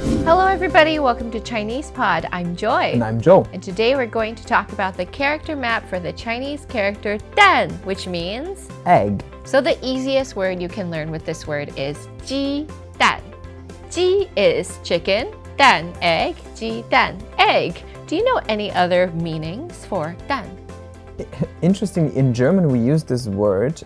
Hello everybody, welcome to ChinesePod. I'm Joy. And I'm Joe. And today we're going to talk about the character map for the Chinese character 蛋, which means egg. So the easiest word you can learn with this word is 鸡蛋. 鸡 is chicken, 蛋 egg, 鸡蛋 egg. Do you know any other meanings for 蛋? Interestingly, in German we use this word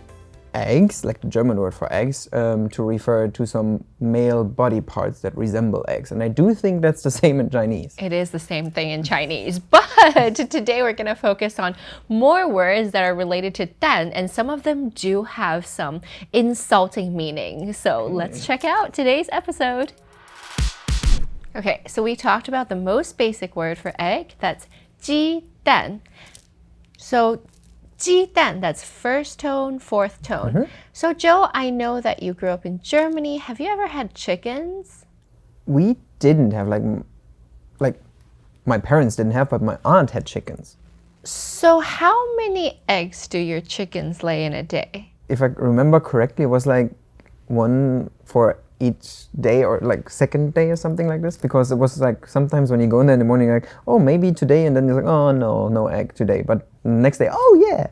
eggs, like the German word for eggs, to refer to some male body parts that resemble eggs. And I do think that's the same in Chinese. It is the same thing in Chinese, but today we're going to focus on more words that are related to 蛋, and some of them do have some insulting meaning. So let's check out today's episode. Okay, so we talked about the most basic word for egg, that's 鸡蛋. So 鸡蛋, that's first tone, fourth tone. So Joe, I know that you grew up in Germany. Have you ever had chickens? We didn't have, like my parents didn't have, but my aunt had chickens. So how many eggs do your chickens lay in a day? If I remember correctly, it was like one for each day, or like second day or something like this, because it was like sometimes when you go in there in the morning, like, oh, maybe today, and then you're like, oh no egg today, but the next day, oh yeah.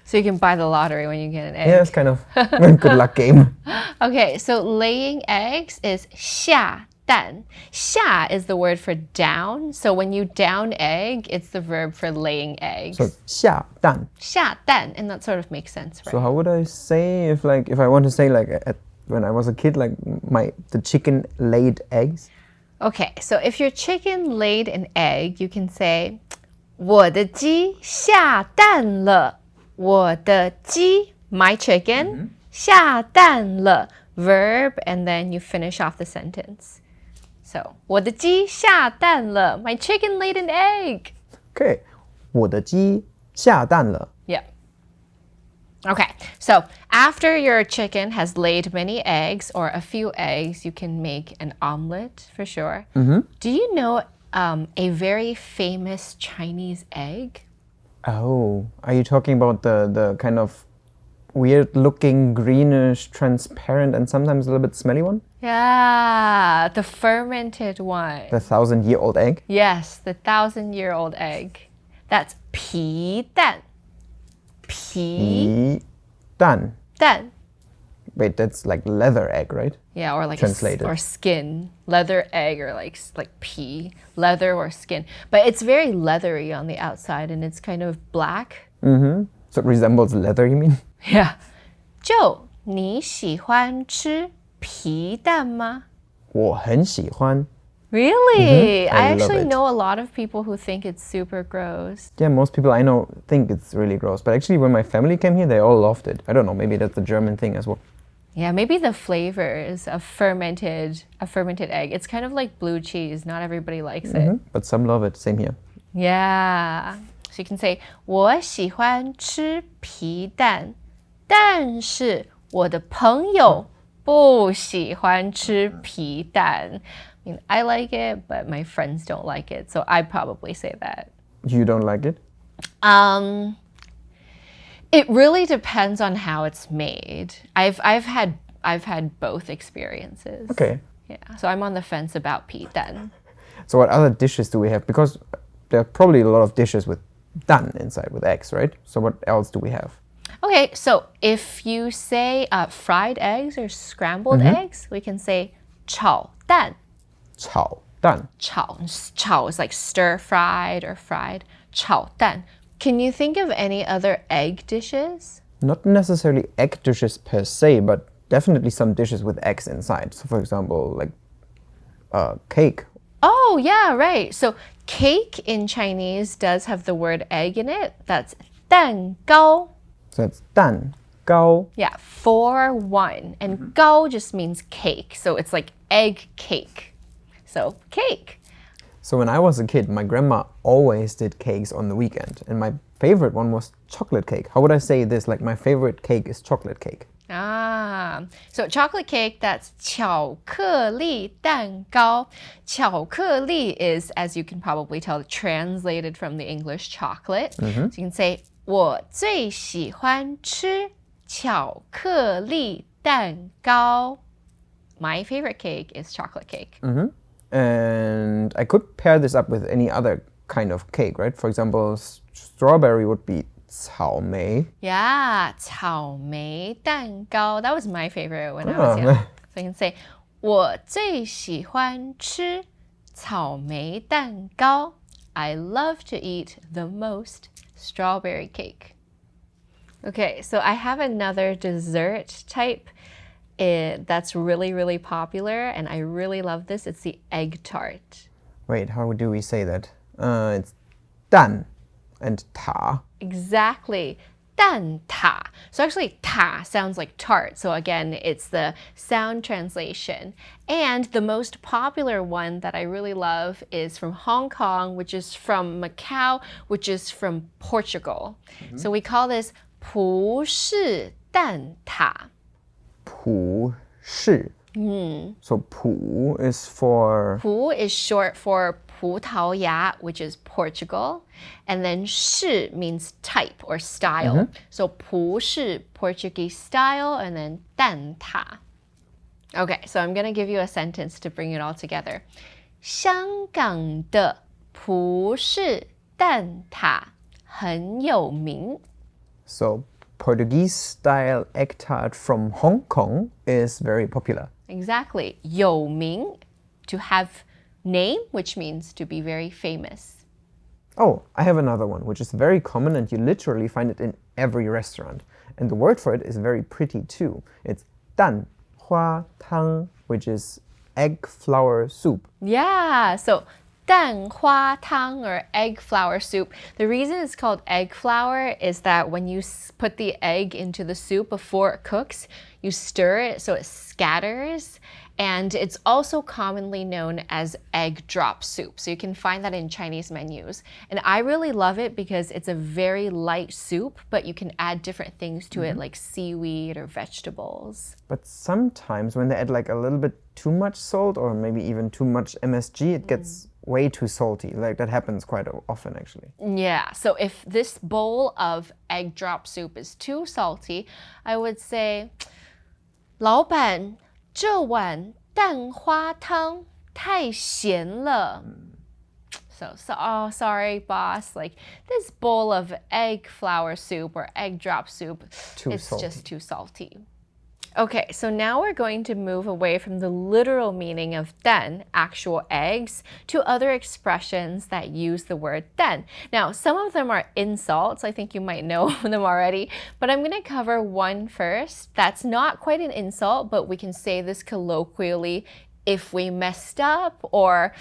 So you can buy the lottery when you get an egg. Yeah, it's kind of a good luck game. Okay, so laying eggs is 下蛋. 下 is the word for down, so when you down egg, it's the verb for laying eggs. So 下蛋. 下蛋, and that sort of makes sense, right? So how would I say if I want to say like when I was a kid, like the chicken laid eggs? Okay, so if your chicken laid an egg, you can say 我的鸡下蛋了. 我的鸡, my chicken, 下蛋了, verb, and then you finish off the sentence. So 我的鸡下蛋了. My chicken laid an egg. Okay, 我的鸡下蛋了. Yeah. Okay, so after your chicken has laid many eggs or a few eggs, you can make an omelet for sure. Do you know a very famous Chinese egg? Oh, are you talking about the kind of weird looking greenish transparent and sometimes a little bit smelly one? Yeah, the fermented one. The 1,000-year-old egg? Yes, the 1,000-year-old egg. That's 皮蛋. 皮蛋. 蛋. Wait, that's like leather egg, right? Yeah, or like Translated. or skin. Leather egg, or like pea. Leather or skin. But it's very leathery on the outside and it's kind of black. So it resembles leather, you mean? Yeah. Joe, 你喜欢吃皮蛋吗? 我很喜欢. Really? I I love actually it. know a lot of people who think it's super gross. Yeah, most people I know think it's really gross. But actually, when my family came here, they all loved it. I don't know, maybe that's a German thing as well. Yeah, maybe the flavors of fermented egg. It's kind of like blue cheese. Not everybody likes it. But some love it. Same here. Yeah. So you can say 我喜欢吃皮蛋，但是我的朋友不喜欢吃皮蛋. I mean, I like it, but my friends don't like it. So I'd probably say that. You don't like it? It really depends on how it's made. I've had both experiences. Okay. Yeah, so I'm on the fence about pídàn. So what other dishes do we have? Because there are probably a lot of dishes with dan inside, with eggs, right? So what else do we have? Okay, so if you say fried eggs or scrambled eggs, we can say 炒蛋. 炒蛋. 炒is like stir fried or fried. 炒蛋. Can you think of any other egg dishes? Not necessarily egg dishes per se, but definitely some dishes with eggs inside. So for example, like cake. Oh, yeah, right. So cake in Chinese does have the word egg in it. That's 蛋糕. So that's 蛋糕. Yeah, 4-1. And 糕 just means cake. So it's like egg cake. So cake. So when I was a kid, my grandma always did cakes on the weekend. And my favorite one was chocolate cake. How would I say this? Like my favorite cake is chocolate cake. Ah, so chocolate cake, that's 巧克力蛋糕. 巧克力 is, as you can probably tell, translated from the English chocolate. So you can say 我最喜欢吃巧克力蛋糕. My favorite cake is chocolate cake. And I could pair this up with any other kind of cake, right? For example, strawberry would be 草莓. Yeah, 草莓蛋糕. That was my favorite when I was young. So you can say 我最喜欢吃草莓蛋糕. I love to eat the most strawberry cake. Okay, so I have another dessert type that's really, really popular, and I really love this. It's the egg tart. Wait, how do we say that? It's 蛋 and 塔. Exactly. 蛋挞. So actually, 塔 sounds like tart. So again, it's the sound translation. And the most popular one that I really love is from Hong Kong, which is from Macau, which is from Portugal. So we call this 葡式蛋挞. 葡式. So 葡 is for... 葡 is short for 葡萄牙, which is Portugal. And then 式 means type or style. So 葡式, Portuguese style, and then 蛋挞. Okay, so I'm going to give you a sentence to bring it all together. 香港的葡式蛋挞很有名. So Portuguese style egg tart from Hong Kong is very popular. Exactly. 有名, to have name, which means to be very famous. Oh, I have another one, which is very common and you literally find it in every restaurant. And the word for it is very pretty too. It's 蛋花汤, which is egg flour soup. Yeah, so 蛋花汤 or egg flour soup. The reason it's called egg flour is that when you put the egg into the soup before it cooks, you stir it so it scatters. And it's also commonly known as egg drop soup. So you can find that in Chinese menus. And I really love it because it's a very light soup, but you can add different things to it like seaweed or vegetables. But sometimes when they add like a little bit too much salt or maybe even too much MSG, it gets way too salty. Like that happens quite often actually. Yeah, so if this bowl of egg drop soup is too salty, I would say, 老板,这碗蛋花汤太咸了. So, oh, sorry, boss. Like this bowl of egg flour soup or egg drop soup, it's just too salty. Okay, so now we're going to move away from the literal meaning of 蛋, actual eggs, to other expressions that use the word 蛋. Now, some of them are insults. I think you might know them already, but I'm going to cover one first. That's not quite an insult, but we can say this colloquially if we messed up or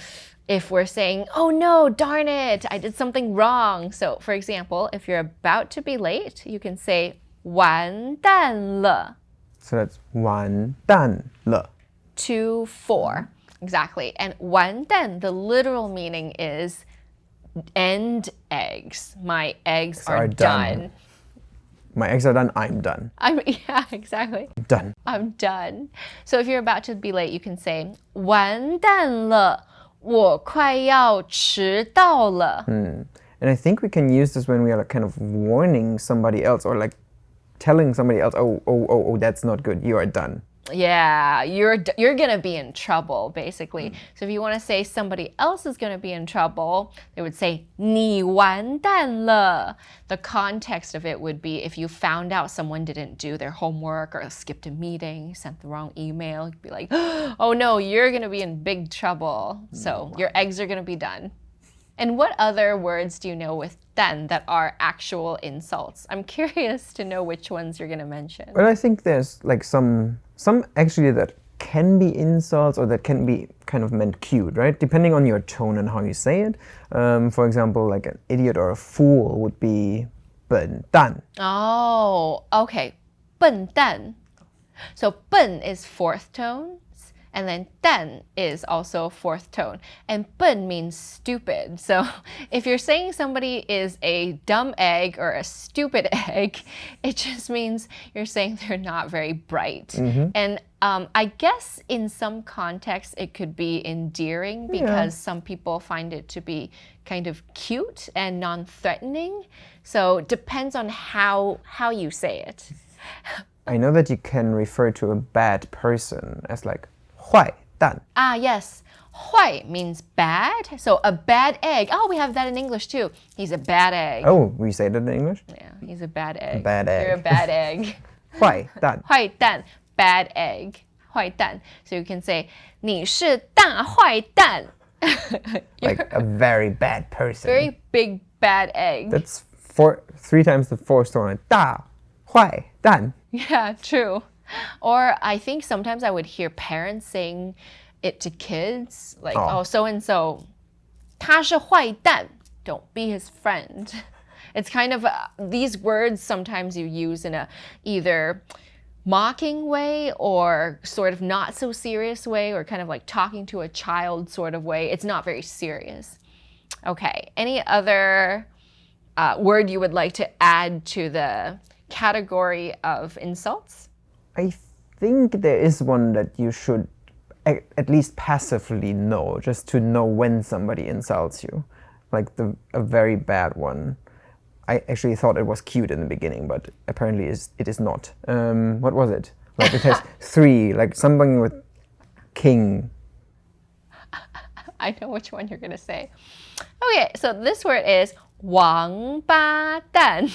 if we're saying, oh no, darn it, I did something wrong. So, for example, if you're about to be late, you can say 完蛋了. So that's 完蛋了. 2-4. Exactly. And 完蛋, the literal meaning is end eggs. My eggs are done. My eggs are done, I'm done. Yeah, exactly. Done. I'm done. So if you're about to be late, you can say 完蛋了,我快要迟到了. And I think we can use this when we are like kind of warning somebody else or like telling somebody else, oh, that's not good, you are done. Yeah, you're gonna be in trouble, basically. So if you want to say somebody else is gonna be in trouble, they would say 你完蛋了. The context of it would be if you found out someone didn't do their homework or skipped a meeting, sent the wrong email, you'd be like, oh no, you're gonna be in big trouble. So your eggs are gonna be done. And what other words do you know with 蛋 that are actual insults? I'm curious to know which ones you're going to mention. Well, I think there's like some actually that can be insults or that can be kind of meant cute, right? Depending on your tone and how you say it. For example, like an idiot or a fool would be 笨蛋. Oh, okay. 笨蛋. So 笨 is fourth tone. And then 蛋 is also fourth tone. And 笨 means stupid. So if you're saying somebody is a dumb egg or a stupid egg, it just means you're saying they're not very bright. And I guess in some contexts it could be endearing because some people find it to be kind of cute and non-threatening. So it depends on how you say it. I know that you can refer to a bad person as like 坏蛋. Ah, yes. 坏 means bad. So a bad egg. Oh, we have that in English too. He's a bad egg. Oh, we say that in English? Yeah, he's a bad egg. Bad egg. You're a bad egg. 坏蛋. 坏蛋, bad egg. 坏蛋. So you can say 你是大坏蛋. Like a very bad person. Very big bad egg. That's three times the force tone. 大坏蛋. Yeah, true. Or I think sometimes I would hear parents saying it to kids, like, oh, so and so, 他是坏蛋. Don't be his friend. It's kind of these words sometimes you use in a either mocking way or sort of not so serious way, or kind of like talking to a child sort of way. It's not very serious. Okay, any other word you would like to add to the category of insults? I think there is one that you should at least passively know, just to know when somebody insults you. Like a very bad one. I actually thought it was cute in the beginning, but apparently it is not. What was it? Like it has 3, like something with king. I know which one you're going to say. Okay, so this word is 王八蛋.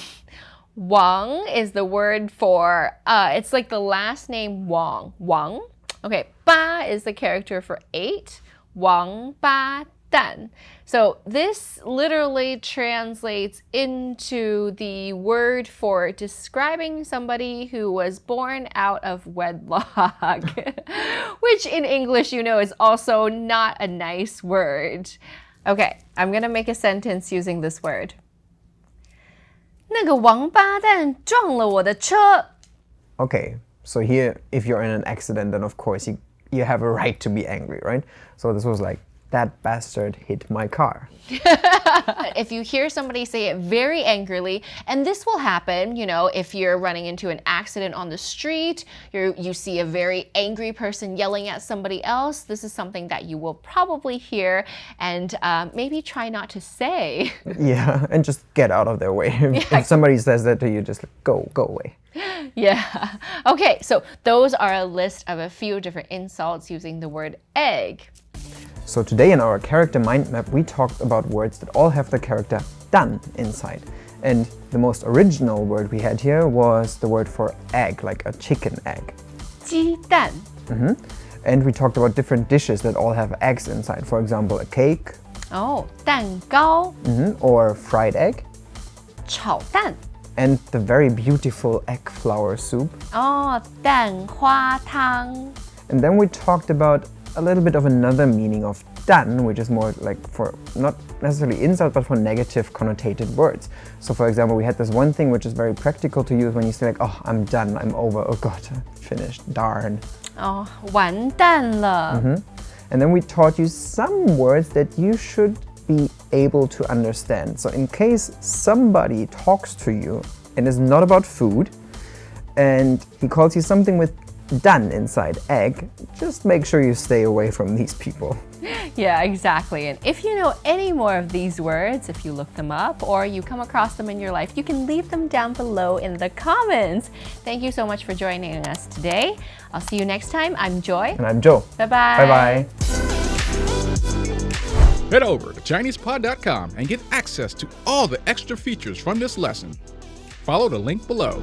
Wang is the word for, it's like the last name Wang. Wang. Okay, ba is the character for 8. Wang ba dan. So this literally translates into the word for describing somebody who was born out of wedlock, which in English, you know, is also not a nice word. Okay, I'm gonna make a sentence using this word. 那个王八蛋撞了我的车. Okay, so here, if you're in an accident, then of course you have a right to be angry, right? So this was like, that bastard hit my car. If you hear somebody say it very angrily, and this will happen, you know, if you're running into an accident on the street, you see a very angry person yelling at somebody else, this is something that you will probably hear and maybe try not to say. Yeah, and just get out of their way. If somebody says that to you, just go away. Yeah. Okay, so those are a list of a few different insults using the word egg. So today in our character mind map, we talked about words that all have the character dan inside. And the most original word we had here was the word for egg, like a chicken egg. 鸡蛋. And we talked about different dishes that all have eggs inside. For example, a cake. Oh, 蛋糕. Or fried egg. 炒蛋. And the very beautiful egg flour soup. Oh, 蛋花汤. And then we talked about a little bit of another meaning of dan, which is more like for not necessarily insult, but for negative connotated words. So for example, we had this one thing which is very practical to use when you say like, oh, I'm done, I'm over, oh god, I'm finished, darn. Oh, 完蛋了. And then we taught you some words that you should be able to understand. So in case somebody talks to you and is not about food, and he calls you something with dan inside, egg, just make sure you stay away from these people. Yeah, exactly. And if you know any more of these words, if you look them up or you come across them in your life, you can leave them down below in the comments. Thank you so much for joining us today. I'll see you next time. I'm Joy. And I'm Joe. Bye-bye. Bye-bye. Head over to ChinesePod.com and get access to all the extra features from this lesson. Follow the link below.